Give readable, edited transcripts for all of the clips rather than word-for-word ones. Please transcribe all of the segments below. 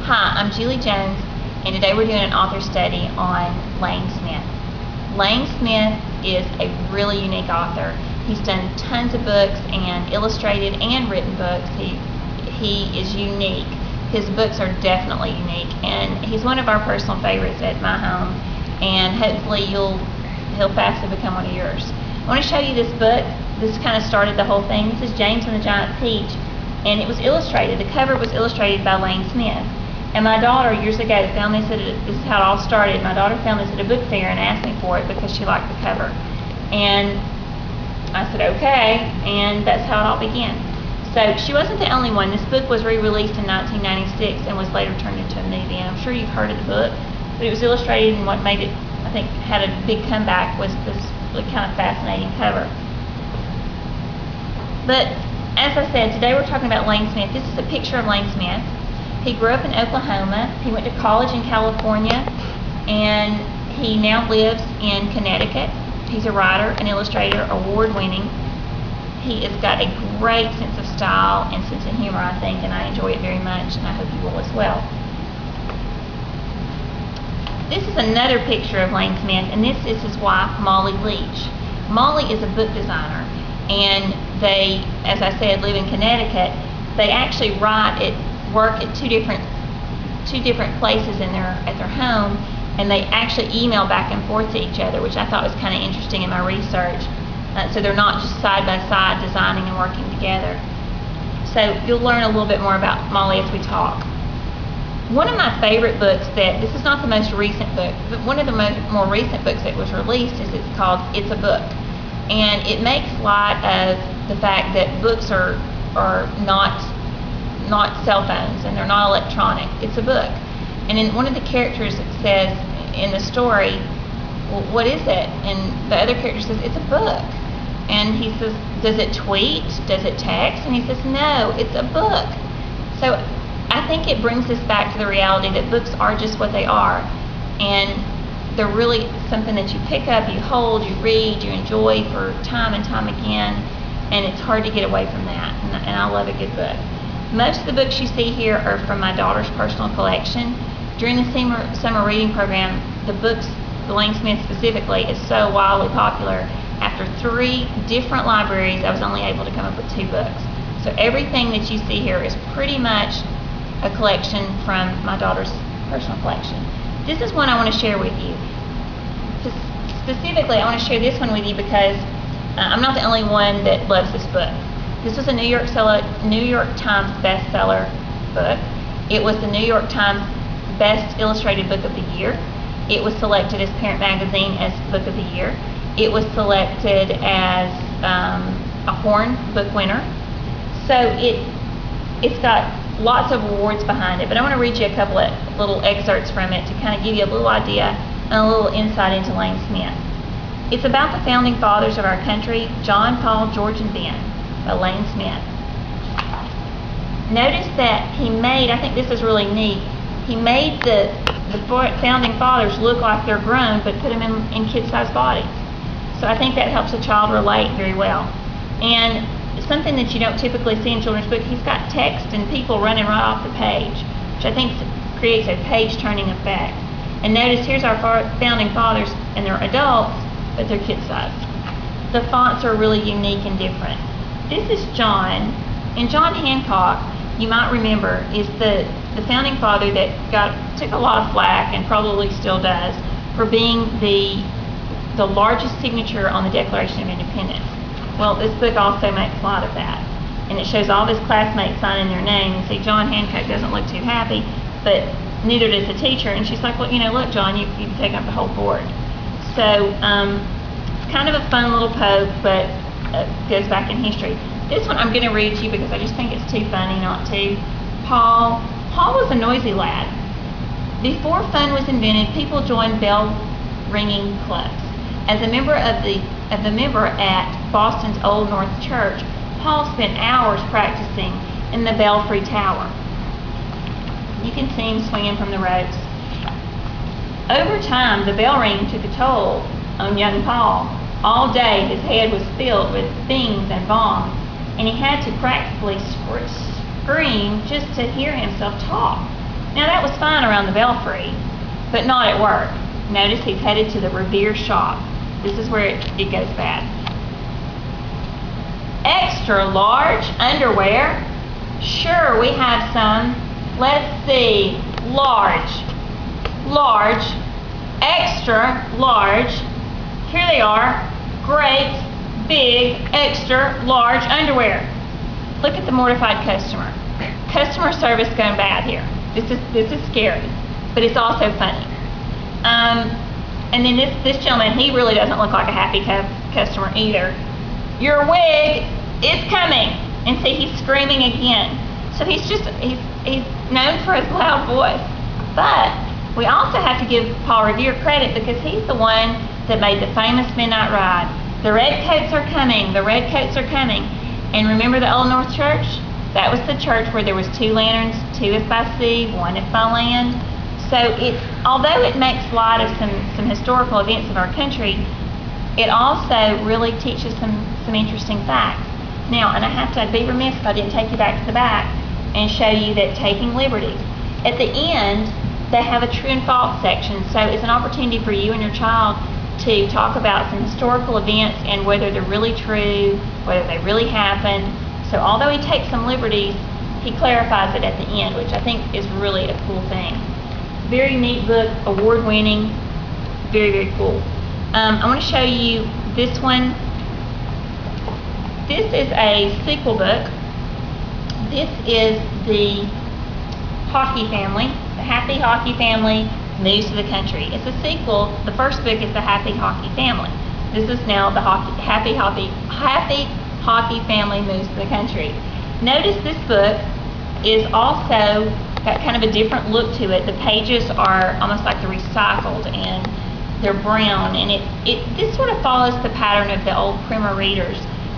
Hi, I'm Julie Jones, and today we're doing an author study on Lane Smith. Lane Smith is a really unique author. He's done tons of books, and illustrated and written books. He is unique. His books are definitely unique, and he's one of our personal favorites at my home, and hopefully he'll fast become one of yours. I want to show you this book. This kind of started the whole thing. This is James and the Giant Peach, and it was illustrated. The cover was illustrated by Lane Smith. And my daughter, years ago, found this this is how it all started. My daughter found this at a book fair and asked me for it because she liked the cover. And I said, okay, and that's how it all began. So she wasn't the only one. This book was re-released in 1996 and was later turned into a movie. And I'm sure you've heard of the book, but it was illustrated, and what made it, I think, had a big comeback was this really kind of fascinating cover. But as I said, today we're talking about Lane Smith. This is a picture of Lane Smith. He grew up in Oklahoma. He went to college in California, and he now lives in Connecticut. He's a writer, an illustrator, award-winning. He has got a great sense of style and sense of humor, I think, and I enjoy it very much, and I hope you will as well. This is another picture of Lane Smith, and this is his wife, Molly Leach. Molly is a book designer, and they, as I said, live in Connecticut. They actually work at two different places at their home, and they actually email back and forth to each other, which I thought was kind of interesting in my research. So they're not just side by side designing and working together. So you'll learn a little bit more about Molly as we talk. One of my favorite books this is not the most recent book, but one of the more recent books that was released it's called It's a Book. And it makes light of the fact that books are not cell phones, and they're not electronic. It's a book. And in one of the characters, it says in the story, well, what is it? And the other character says, it's a book. And he says, does it tweet? Does it text? And he says, no, it's a book. So I think it brings us back to the reality that books are just what they are. And they're really something that you pick up, you hold, you read, you enjoy for time and time again. And it's hard to get away from that. And I love a good book. Most of the books you see here are from my daughter's personal collection. During the summer reading program, the books, Lane Smith specifically, is so wildly popular. After 3 different libraries, I was only able to come up with 2 books. So everything that you see here is pretty much a collection from my daughter's personal collection. This is one I want to share with you. Specifically, I want to share this one with you because I'm not the only one that loves this book. This was a New York Times bestseller book. It was the New York Times Best Illustrated Book of the Year. It was selected as Parent Magazine as Book of the Year. It was selected as a Horn Book winner. So it's got lots of awards behind it, but I want to read you a couple of little excerpts from it to kind of give you a little idea and a little insight into Lane Smith. It's about the founding fathers of our country, John, Paul, George, and Ben, by Lane Smith. Notice that he made, I think this is really neat, he made the founding fathers look like they're grown, but put them in kid-sized bodies. So I think that helps a child relate very well. And something that you don't typically see in children's books, he's got text and people running right off the page, which I think creates a page-turning effect. And notice here's our founding fathers, and they're adults, but they're kid-sized. The fonts are really unique and different. This is John, and John Hancock, you might remember, is the founding father that took a lot of flack, and probably still does, for being the largest signature on the Declaration of Independence. Well, this book also makes light of that, and it shows all his classmates signing their name. And see, John Hancock doesn't look too happy, but neither does the teacher. And she's like, well, look, John, you've taken up the whole board. So it's kind of a fun little poke, but goes back in history. This one I'm going to read to you because I just think it's too funny not to. Paul was a noisy lad. Before fun was invented, people joined bell-ringing clubs. As a member at Boston's Old North Church, Paul spent hours practicing in the Belfry Tower. You can see him swinging from the ropes. Over time, the bell ring took a toll on young Paul. All day, his head was filled with beans and bombs, and he had to practically scream just to hear himself talk. Now that was fine around the Belfry, but not at work. Notice he's headed to the Revere shop. This is where it goes bad. Extra large underwear? Sure, we have some. Let's see. Large, large, extra large. Here they are. Great, big, extra large underwear. Look at the mortified customer. Customer service going bad here. This is scary, but it's also funny. And then this gentleman, he really doesn't look like a happy customer either. Your wig is coming. And see, he's screaming again. So he's known for his loud voice. But we also have to give Paul Revere credit because he's the one that made the famous Midnight Ride. The redcoats are coming. The redcoats are coming. And remember the Old North Church? That was the church where there was 2 lanterns, 2 if by sea, 1 if by land. So although it makes light of some historical events of our country, it also really teaches some interesting facts. Now, and I'd be remiss if I didn't take you back to the back and show you that taking liberties. At the end, they have a true and false section, so it's an opportunity for you and your child to talk about some historical events and whether they're really true, whether they really happened. So although he takes some liberties, he clarifies it at the end, which I think is really a cool thing. Very neat book, award-winning, very, very cool. I want to show you this one. This is a sequel book. This is the Hockey Family. The Happy Hockey Family Moves to the Country. It's a sequel. The first book is the Happy Hockey Family. This is now the Happy Hockey Family Moves to the Country. Notice this book is also got kind of a different look to it. The pages are almost like they're recycled and they're brown, and this sort of follows the pattern of the old primer readers,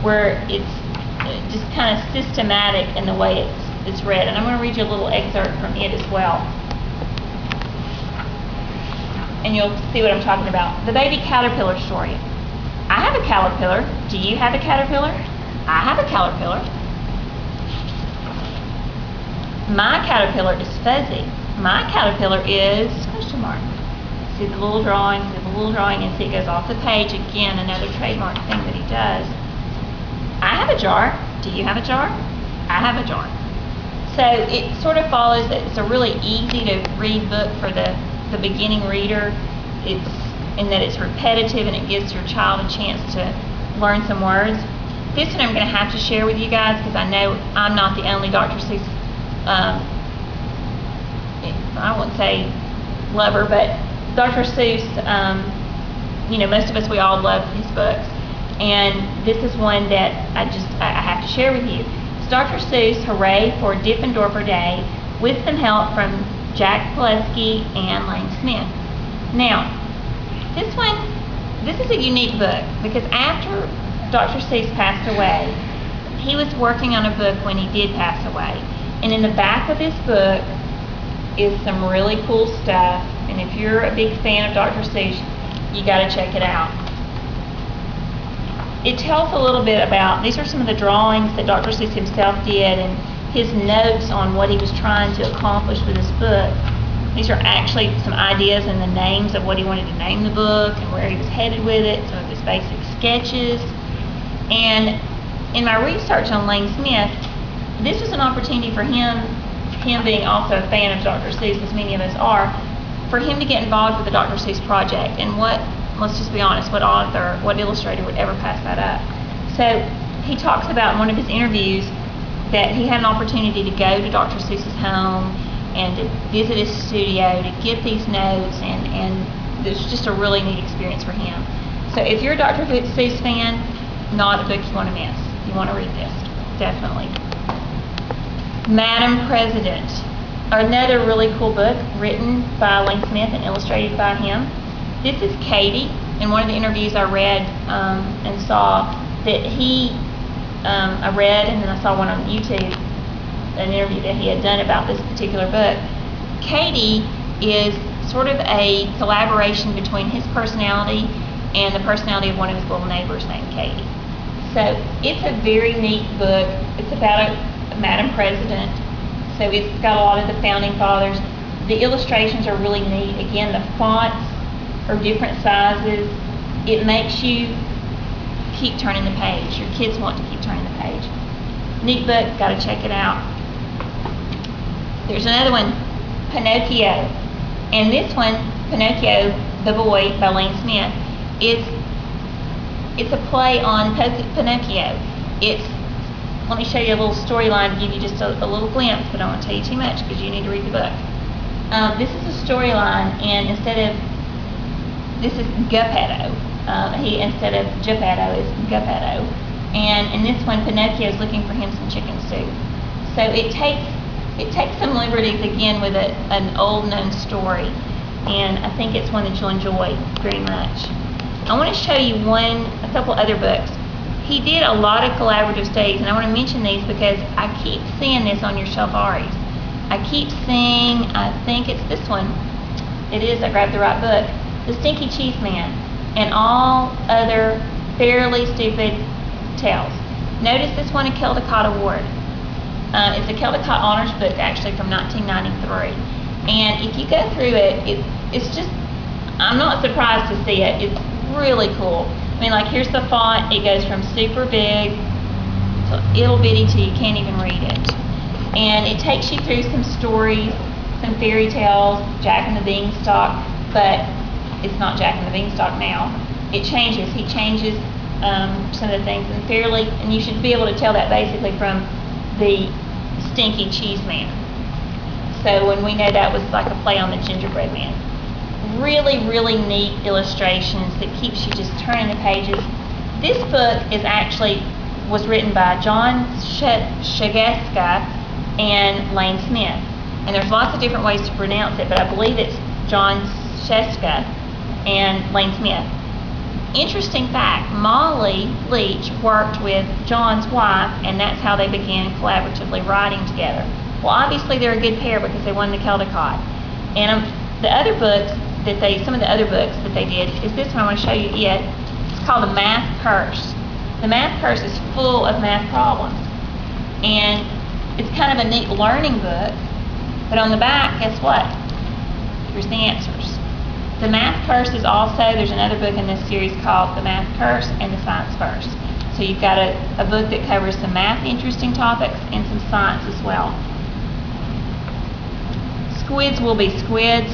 where it's just kind of systematic in the way it's read. And I'm going to read you a little excerpt from it as well, and you'll see what I'm talking about. The Baby Caterpillar Story. I have a caterpillar. Do you have a caterpillar? I have a caterpillar. My caterpillar is fuzzy. My caterpillar is question mark. See the little drawing, and see it goes off the page. Again, another trademark thing that he does. I have a jar. Do you have a jar? I have a jar. So it sort of follows that it's a really easy to read book for the beginning reader. It's in that it's repetitive and it gives your child a chance to learn some words. This one I'm going to have to share with you guys because I know I'm not the only Dr. Seuss, I won't say lover, but Dr. Seuss, most of us, we all love his books. And this is one that I have to share with you. It's Dr. Seuss, Hooray for Diffendorfer Day, with some help from Jack Pulaski and Lane Smith. Now, this is a unique book because after Dr. Seuss passed away, he was working on a book when he did pass away. And in the back of this book is some really cool stuff. And if you're a big fan of Dr. Seuss, you got to check it out. It tells a little bit about, these are some of the drawings that Dr. Seuss himself did and his notes on what he was trying to accomplish with this book. These are actually some ideas and the names of what he wanted to name the book and where he was headed with it, some of his basic sketches. And in my research on Lane Smith, this was an opportunity for him being also a fan of Dr. Seuss, as many of us are, for him to get involved with the Dr. Seuss project. And let's just be honest, what author, what illustrator would ever pass that up? So he talks about in one of his interviews that he had an opportunity to go to Dr. Seuss's home and to visit his studio, to get these notes, and it's just a really neat experience for him. So if you're a Dr. Seuss fan, not a book you want to miss. You want to read this, definitely. Madam President, another really cool book written by Lane Smith and illustrated by him. This is Katie. In one of the interviews I read and saw that I read and then I saw one on YouTube, an interview that he had done about this particular book. Katie is sort of a collaboration between his personality and the personality of one of his little neighbors named Katie. So it's a very neat book. It's about a Madam President. So it's got a lot of the founding fathers. The illustrations are really neat. Again, the fonts are different sizes. It makes you keep turning the page. Your kids want to keep turning the page. Neat book, got to check it out. There's another one, Pinocchio. And this one, Pinocchio, the Boy by Lane Smith, it's a play on Pinocchio. Let me show you a little storyline to give you just a little glimpse, but I don't want to tell you too much because you need to read the book. This is a storyline, and this is Geppetto. Instead of Geppetto, is Geppetto. And in this one, Pinocchio is looking for him some chicken soup. So it takes some liberties again with an old known story, and I think it's one that you'll enjoy very much. I want to show you a couple other books. He did a lot of collaborative studies, and I want to mention these because I keep seeing this on your Shelfaris. I keep seeing, I think it's this one. It is, I grabbed the right book. The Stinky Cheese Man and All Other Fairly Stupid Tales. Notice this won a Caldecott Award. It's a Caldecott Honors book actually from 1993. And if you go through it's just, I'm not surprised to see it. It's really cool. I mean, like, here's the font. It goes from super big to ittle bitty till you can't even read it. And it takes you through some stories, some fairy tales, Jack and the Beanstalk, but it's not Jack and the Beanstalk now. It changes. He changes some of the things, and you should be able to tell that basically from the Stinky Cheese Man. So when we know that was like a play on the Gingerbread Man. Really, really neat illustrations that keeps you just turning the pages. This book was written by John Shagaska and Lane Smith. And there's lots of different ways to pronounce it, but I believe it's John Sheska and Lane Smith. Interesting fact, Molly Leach worked with John's wife, and that's how they began collaboratively writing together. Well, obviously they're a good pair because they won the Caldecott. And some of the other books that they did is this one. I want to show you it. It's called The Math Curse. The Math Curse is full of math problems. And it's kind of a neat learning book, but on the back, guess what? Here's the answers. The Math Curse is also, there's another book in this series called The Math Curse and The Science Verse. So you've got a book that covers some math interesting topics and some science as well. Squids will be squids.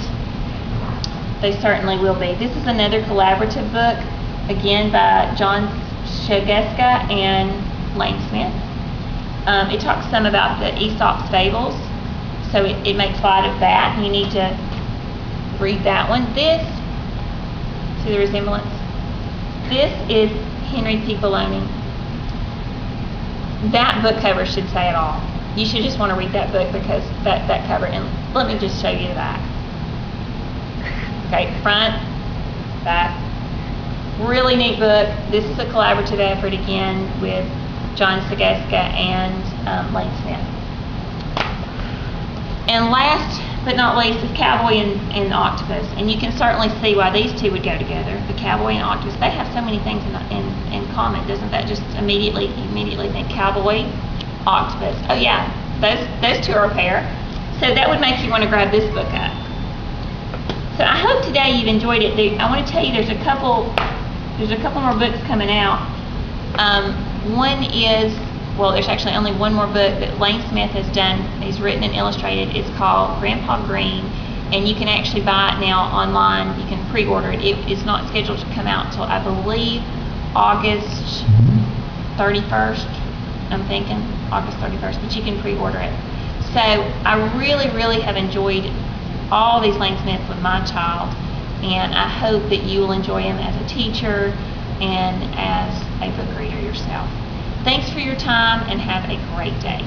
They certainly will be. This is another collaborative book, again by John Shagaska and Lane Smith. It talks some about the Aesop's fables, so it makes light of that, and you need to read that one. See the resemblance? This is Henry P. Bologna. That book cover should say it all. You should just want to read that book because that cover, and let me just show you the back. Okay, front, back. Really neat book. This is a collaborative effort again with John Shagaska and Lane Smith. And last but not least is Cowboy and Octopus. And you can certainly see why these two would go together. The Cowboy and Octopus, they have so many things in common. Doesn't that just immediately think Cowboy, Octopus? Oh yeah, those two are a pair. So that would make you want to grab this book up. So I hope today you've enjoyed it. I want to tell you there's a couple more books coming out. One is, well, there's actually only one more book that Lane Smith has done. He's written and illustrated. It's called Grandpa Green, and you can actually buy it now online. You can pre-order it. It is not scheduled to come out until, I believe, August 31st. I'm thinking August 31st, but you can pre-order it. So I really, really have enjoyed all these Lane Smiths with my child, and I hope that you will enjoy them as a teacher and as a book reader yourself. Thanks for your time, and have a great day.